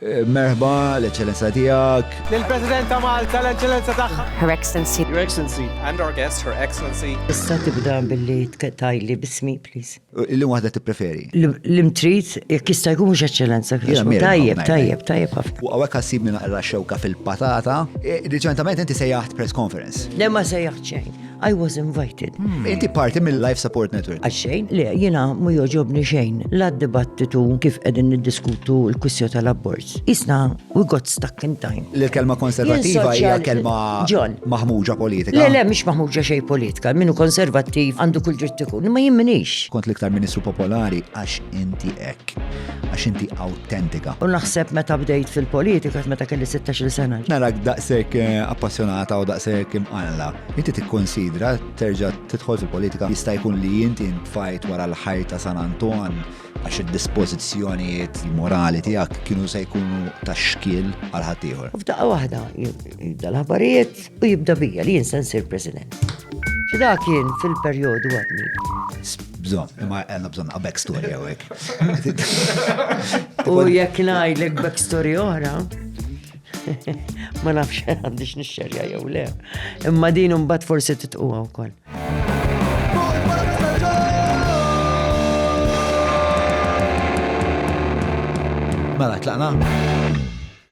Merħba, l-Eċċellenza tiegħek. Lill-President ta' Malta, l-Eċċellenza tagħha. Her Excellency. Your Excellency. And our guest, Her Excellency. Issa tibda billi tqtajli bismi, please. Illi waħda tippreferi. L-imtrit, jekk jista' jkun mhux eċċellenza. Tajjeb ħafna. U għawek ħassib minn naqra xewka fil-patata. Riċentament inti sejjaħt press conference. Le ma sejjaħt xejn. I was invited. Inti parti mill-Life Support Network. Għaxxejn? Le, jiena mu joġobni xejn. La dibattitu kif qegħdin niddiskutu l-kwissju tal-aborts. Isna, we got stuck in time. L-kelma konservativa hija kelma maħmuġa politika. Le, mhix maħmuġa xejn politika. Minnu konservattiv għandu kull dritt ikun, ma jimminix. Kont l-iktar Ministru Popolari għax inti hekk. Għax inti autentika. U naħseb meta bdejt fil-politika meta kelli 16 sena. Narak daqshekk appassjonata u daqshekk imqanla. Inti tikkonsidra terġa' tidħol fil-politika jista' jkun li inti ntfajt wara l-ħajt ta' San Anton għax id-dispożizzjonijiet morali tiegħek kienu se jkunu ta' xkiel għal ħaddieħor. F'daqqa waħda jibda l-ħabarijiet u jibda bija li jinsa nsir President. X'da kien fil-perjodu għadni. Imma għandna bżonn a backstory hawnhekk. U jekk ngħidlek backstory oħra, ma nafx għandix nixxerja jew le. Imma din imbagħad forsi titquha wkoll. Mela tlaqna?